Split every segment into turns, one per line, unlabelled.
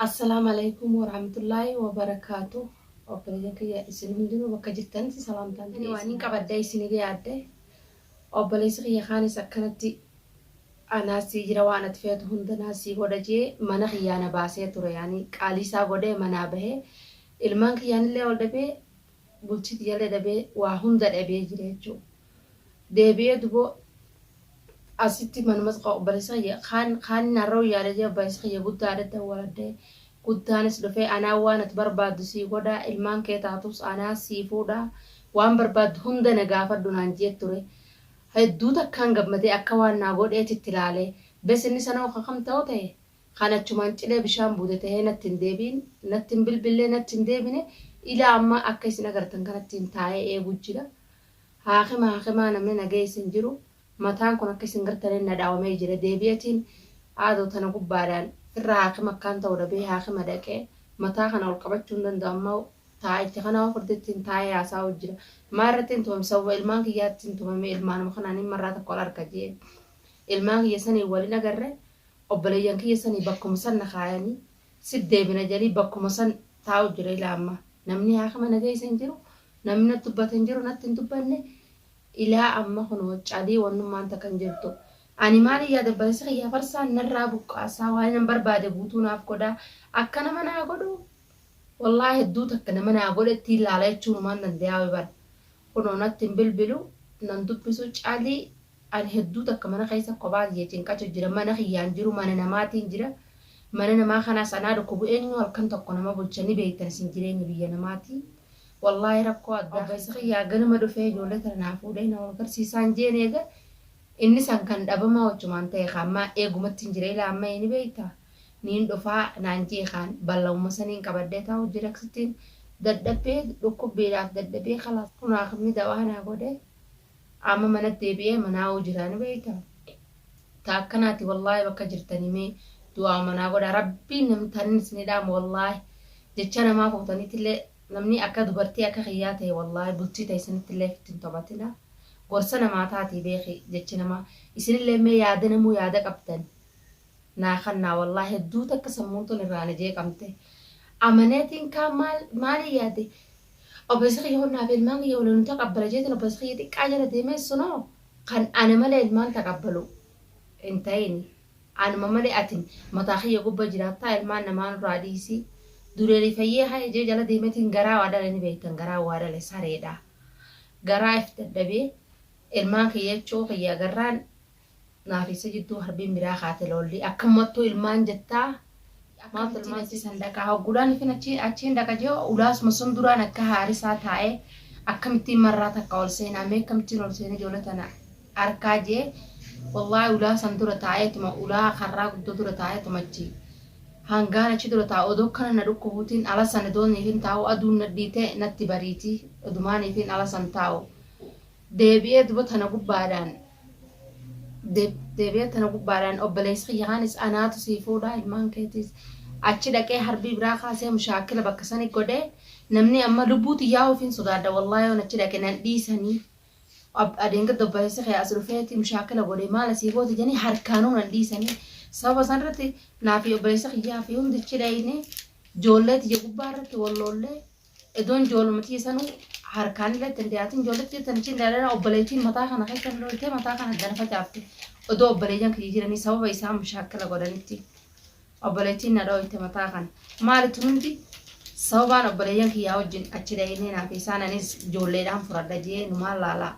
السلام عليكم ورحمة الله وبركاته. وبرجك يا إسلام دين وكجتني سلام تاني وانين كبدأ إسنيجي عدة. وبليس يا خاني سكنتي أنا سيجرا وأنا تفيت هندنا سيجودة من خيانة باسية ترى يعني قالي ساجودة منابه ilmaan kiyyaanillee ol dhabee bulchiti jallee dhabee waa hunda dhabee jireechuu deebi'ee duboo asitti manumas obboleessa kaan narroo yaadajee obboleessa kiyya guddaadha waladde guddaanis dhufee anaa waan ati barbaaddu sii godhaa ilmaan kee taatus anaa sii fuudhaa waan barbaaddu hunda na gaafadhu naan jee ture hedduu takkaan gammadee akka waan naa godheetitti ilaalee bes inni sana kam ta'u ta'e kan achumaan cilee bishaan buute ta'ee natti hin deebiin natti hin bilbillee natti hin deebine ilaa amma akka isin agartan kanatti hin taa'ee eeguu jira haakimaa namni nageessa hin jiru. Mataan kun akka isin gartaniin na dhaawamee jira deebi'atiin haadha tana gubbaadhaan irra haakima akkaan ta'uu dhabee haakima dhaqee mataa kana ol qabachuu hin danda'amu taa'itti kana furdettiin taa'ee haasaa jira maarratti hin tumame sababa ilmaan kiyyaatti hin tumame ilmaanuma kanaan hin marraa tokko arga jee ilmaan kiyya sanii waliin agarre obboleeyyan kiyya sanii bakkuma san na kaayanii siddeebina jalii bakkuma san taa'u jira ilaamma namni haakima nageessa hin jiru namni natti dubbate hin jiru natti hin dubbanne. Ilaa amma kunoo calii wannummaan takkan jirtu ani maali yaada barreessa kiyyaa farsaan narraa buqqaasaa waan nan barbaade guutuu naaf godhaa akka nama naa godhu wallaahi hedduu takka nama naa godhetti ilaala jechuun maan dandayaa bara kunoo natti hin bilbilu nan dubbisu calii ani hedduu takka mana keessa kophaa jechuun qacu jira mana kiyyaan jiru mana namaatiin jira mana namaa kanaa sanaa dhukkubu eenyu halkan tokko nama bulchanii beektan isin jireenya biyya namaatii. Wallahi rakkoo addaa keessa kiyyaa ganama dhufee ijoollee tanaaf fuudhee na agarsiisaan jeen eega inni san kan dhabamaa wachumaan ta'e hammaa eegumatti hin jire ilaa amma inni beektaa niin dhufaa naan jee kaan bal'aumma saniin qabadee taa'u jira aksittiin dadhabee dhukkubbiidhaaf dadhabee kalaas kunaaf ni dawaa naa godhee amma mana deebi'ee manaa hoo jiraan beektaa taa akkanaati wallahi bakka jirtanii mee du'aa manaa godhaa rabbiin namtanni isin dhaamu wallahi jecha namaa fuutaniitillee. Namni akka dubartii akka xiyyaa ta'e wallahi bultii ta'e isinitti illee ittiin taphatina gorsa namaa taatee beeki jechi namaa isinillee mee yaada namuu yaada qabdan naa kannaa wallahi hedduu takka sammuun tun irraan ijee qabte amaneetiin kaan maali yaade obboleessa kiyya honnaaf ilmaan kiyya waliin taqabbala jeetiin obboleessa kiyya xiqqaa jala deemee sunoo kan ana malee ilmaan taqabbalu hin ta'in anuma malee atin mataa kiyya gubba jiraattaa ilmaan namaan irraa dhiisii. Dureeri fayyee haa ijee jala deemetiin garaa waadala ni beektan garaa waadala sareedha. Garaa if dadhabee ilmaan kiyyachuu kiyya agarraan naafisa jidduu harbiin biraa kaate lolli akkamattuu ilmaan jettaa maaltu ilmaan siisan dhaqaa hogguudhaan ifin achiin dhaqa jee ulaasuma sun duraan akka haarisaa taa'ee akkamittiin marraa takka ol seenamee akkamittiin ol seenee ijoollee tana harkaa jee wallaahi ulaasan dura taa'eetuma ulaa karraa guddoo dura taa'eetuma achi. Hangaan achi dura taa'u odoo kana na dhukkubuutiin ala sana dooniifin taa'u aduun nadhiitee natti bariitii odumaaniifin ala san taa'u deebi'ee duba tana gubbaadhaan obboleessa kiyyaanis anaatu sii fuudhaa ilmaan keetiis achi dhaqee harbii biraa kaasee mushaakila bakka sani godhee namni amma lubbuuti yaa'uufin sodaadha wallaahi yoon achi dhaqe nan dhiisanii adeemka obboleessa kiyyaa as dhufeeti mushaakila godhee maala sii gooti janii harkaanuu nan dhiisanii. Sababa sanarratti naafi obboleessa kiyyaa fi hundichi dhayine ijoolleeti ija gubbaa irratti walloollee idoon ijoollumtii sanuu harkaan illee danda'atiin ijoolleetti jettanichi dhalana obboleettiin mataa kana keessa loltee mataa kana danfa caafte odoo obboleeyyan kiyya jiranii sababa isaan mushaakila godhanitti obboleettiin na dhooyte mataa kana maalitu hundi sababaan obboleeyyan kiyyaa wajjin achi dhayine naafi isaan anis ijoolleedhaan furadha jee numaan laalaa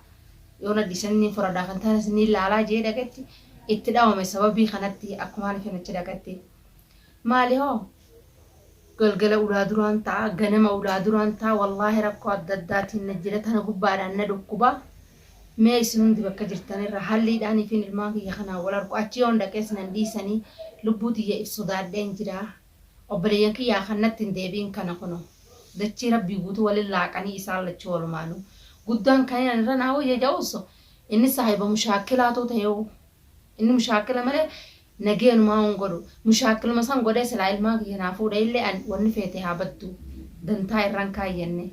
yoon addisanii furadhaa kan taanis ni laalaa jee dhaqetti. Itti dhaawame sababii kanatti akkuma halifin achi dhaqatte maali hoo galgala ulaa duraan ta'a ganama ulaa duraan ta'a wallaahi rakkoo adda addaatiin na jira tana gubbaadhaan na dhukkuba mee isin hundi bakka jirtanirra halliidhaanii fi ilmaan kiyya kanaan wal argu achi yoon dhaqees nan dhiisanii lubbuu tiyya if sodaadheen jira obboleeyyan kiyyaa kanatti hin deebiin kana kuno dachii rabbii guutuu waliin laaqanii isaan lachuu walumaanu guddaan kan irra naa hoyya ja'uuso inni saahiba mushaakilaatu ta'ee inni mushaakila malee nageenumaa hin godhu mushaakiluma san godhee silaa ilmaan kiyya naa fuudhee illee wanni feete haa baddu dantaa irraan kaayyannee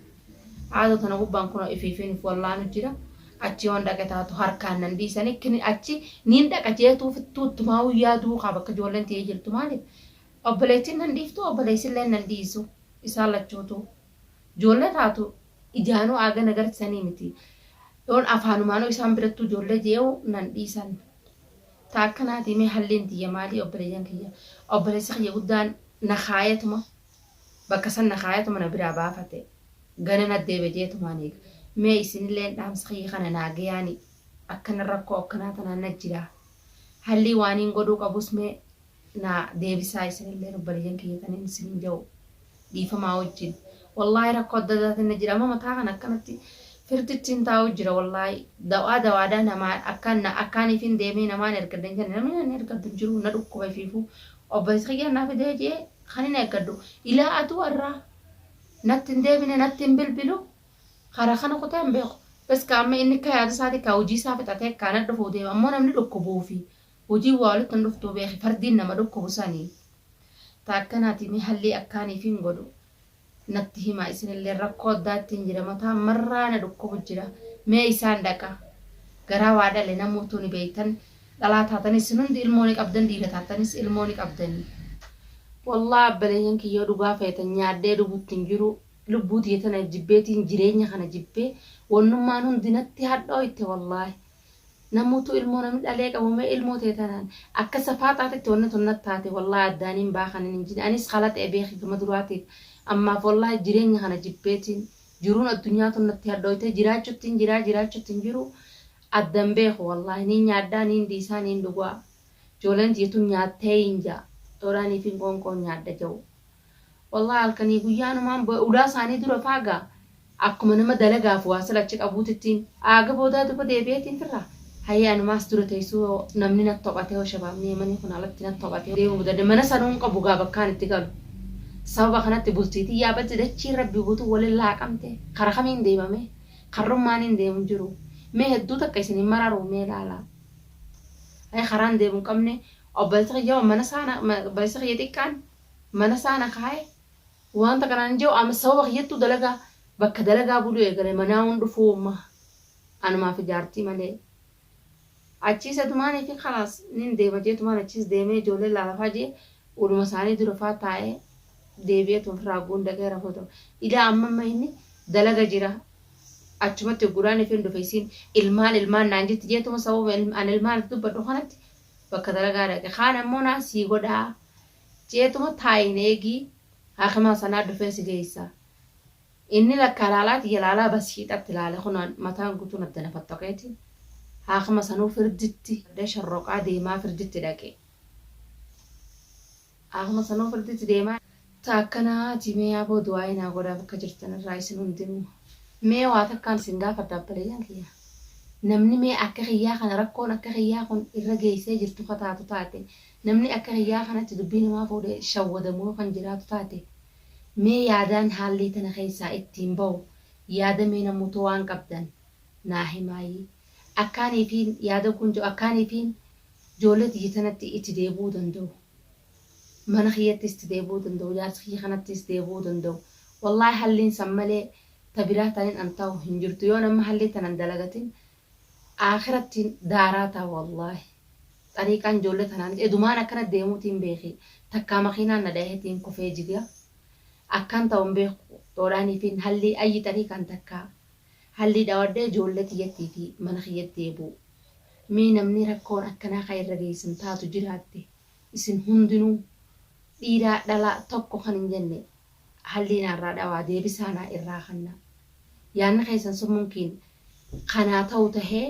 haadha tana gubbaan kunoo ifiifin wallaanu jira achi yoon dhaqe taatu harkaan nan dhiisanii achi niin dhaqa jeetuu fittuuttumaa guyyaa duukaa bakka ijoolleen ta'ee jirtu maaliif obboleettiin nan dhiiftu obboleessillee nan dhiisu isaan lachuutu ijoollee taatu ijaanuu aagan agarsiisanii miti yoon afaanumaanoo isaan birattuu ijoollee jee'u nan dhiisan taakkanaati mee halliin tiyya maalii obboleeyyan kiyya obboleessi kiyya guddaan na kaayatuma bakka san na kaayatuma na biraa baafate gana na deebijeetumaan eega mee isinillee dhaamsa kiyya kana naagayaani akkana rakkoo akkanaa tanaan na jira hallii waaniin godhuu qabus mee na deebisaa isinillee obboleeyyan kiyya taniin isin jiru dhiifamaa wajjin wallahi rakkoo adda addaatiin na jira amma mataa kana akkanatti firtittiin taa'u jira wallahi dawaadhaa namaa akkaaniifin deemee namaan ergaddan jenne namni nan ergaddu jiru na dhukkuba fiifu obboleessi kiyya naaf fidee jee kan hin ergaddu ilaa atu warraa natti hin deebine natti hin bilbilu karaa kana kutee hin beeku bas kaa'amma inni akka yaada isaati kaa hojii isaa fixatee kaana dhufuu deema ammoo namni dhukkubuufi hojii waa walitti hin dhuftuu beeki fardiin nama dhukkubu sanii taakkanaati mee hallii akkaaniifin godhu natti himaa isinillee rakkoo addaattiin jira mataa marraa na dhukkubu jira mee isaan dhaqa garaa waa dhale namoota ni beektan dhalaa taatanis hundi ilmoo ni qabdan dhiira taatanis ilmoo ni qabdanii wallaa abbaleeyyan kiyyoo dhugaa feetan nyaaddee dhuguutti hin jiru lubbuutii tana jibbeetiin jireenya kana jibbee wannummaan hundi natti hadhoo itti wallaahi namoota ilmoo namni dhalee qabumee ilmoo teetanaan akka safaa taatitti wanni tonnatti taate wallaahi addaaniin baakaniin hin jine anis haala ta'e beeki gama duraatiif ammaaf wallaahi jireenya kana jibbeetiin jiruun addunyaa tonnatti hadhooyte jiraachuutti jiru addan beeku wallaahi niin nyaaddaa niin dhiisaa niin dhugaa ijoolleen tiyyetu nyaattee hin jaa toraanii fi qoonqoon nyaadda jiru wallaahi halkanii guyyaanumaan udaa isaanii dura faagaa akkuma nama dalagaaf waa silachi qabuutittiin aaga boodaa duba deebi'eetiin firraa hayyaanumaas dura teessuu namni natti tophatee hoo shabaabnee manii kun alatti natti tophatee deemu guddaa mana sanuun qabu gaa bakkaan itti galu sababa kanatti bultiitii yaabatti dachii rabbi guutuu waliin laaqamte karaa kamiin deemame karrummaan hin deemu jiru mee hedduu takka isin mararu mee laalaa ay karaan deemu qabne obboleessa kiyyaa mana saana obboleessa kiyya xiqqaan mana saana kaa'e wanta kanaan jiru amma sababa kiyyattuu dalagaa bakka dalagaa buluu eegale manaa hun dhufuuma anumaaf ijaartii malee achiisa dumaanii fi khalaas nin deema jeetumaan achiis deemee ijoollee laalafaa jee uluma isaanii dura faa taa'ee deebi'eetu ofirraa guundagee rafootu ilaa amma inni dalaga jira achumatti guraan ifin dhufe isiin ilmaan naan jetti jeetuma sababa an ilmaan dubbadhu kanatti bakka dalagaa dhaqe kaan ammoo naa sii godhaa jeetuma taayin eegii hakimaa sanaa dhufee si geessaa inni lakkaa laalaati yalaalaa basiidhatti ilaale kunaan mataan guutuun adda nafattaqeetiin hakima sanuu firditti sharroqaa deemaa firditti dhaqe hakima sanuu firditti deemaa taakkanaati mee aboo du'aa naa godhaa bakka jirtan irraa isin hundinuu mee waa takkaan isin gaafadha abbaleeyyan kiyya namni mee akka kiyyaa kana rakkoon akka kiyyaa kun irra geessee jirtu kataatu taate namni akka kiyyaa kanatti dubbii namaa fuudhee shawwadamuu kan jiraatu taate mee yaadaan haalli tana keessaa ittiin bahu yaada mee namoota waan qabdan naa himaayii akkaaniifiin yaada kun jiru akkaaniifiin ijoollee tiyya tanatti itti deebuu danda'u mana kiyyattis itti deebuu danda'u jaarsa kiyya kanattis deebuu danda'u wallaahi halliin san malee tabiraa taniin an ta'u hin jirtu yoo nama hallii tanan dalagatin akhirattiin daaraa ta'u wallaahi xariiqaan ijoollee tanaan edumaan akkana deemuutiin beeki takkaa makiinaan na dhaheetiin kufee jiga akkan ta'uun beeku dhoodhaaniifiin hallii ayyi xariiqaan takkaa hallii dhawadhee ijoollee tiyyattii fi mana kiyyatti deebuu mee namni rakkoon akkanaa kan irra geessan taatu jiraatte isin hundinuu dhiiraa dhalaa tokko kan hin jenne halliin irraa dhawaa deebisaanaa irraa kanna yaanna keessan sun mumkiin kanaa ta'u tahee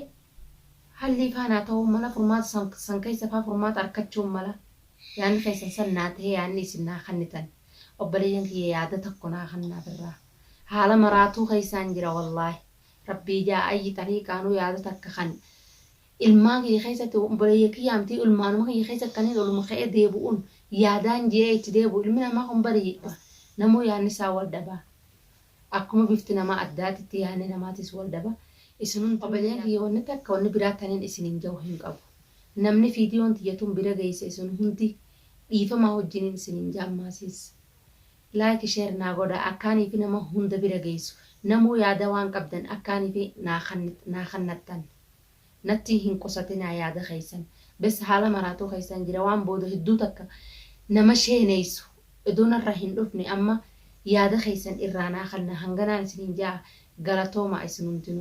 hallii faanaa ta'uu mala furmaata san keessa faa furmaata argachuun mala yaanni keessan san naa tahee yaanni isin naa kannitan obboleeyyan kiyya yaada tokko naa kannaaf irraa haala maraatuu keessaan jira wallaahi rabbii jaa ayyi xariiqaanuu yaada takka kan ilmaan kiyya keessatti obboleeyya kiyyaamtii ilmaanuma kiyya keessatti kanneen oluma ka'ee deebu'uun yaadaan jee itti deebi'u ilmi namaa kun bari'edha namuu yaanni isaa wal dhabaa akkuma bifti namaa addaatitti yaanni namaatis wal dhabaa isinun obboleeyyan kiyya wanni takka wanni biraa taniin isiniin gahu hin qabu namni fiidiyoon tiyyatuun bira geesse isin hundi dhiifamaa wajjiniin isiniin jaammaasiis laayik sheer naa godha akkaaniifi nama hunda bira geessu namuu yaada waan qabdan akkaaniifi naa kannattan natti hin qusatinaa yaada keessan bes haala maraatuu keessan jira waan booda hedduu takka nama sheeneysu iduun irra hin dhufne amma yaada keessan irraanaa kanna hanganaan isinin jaa galatooma isin hundinuu.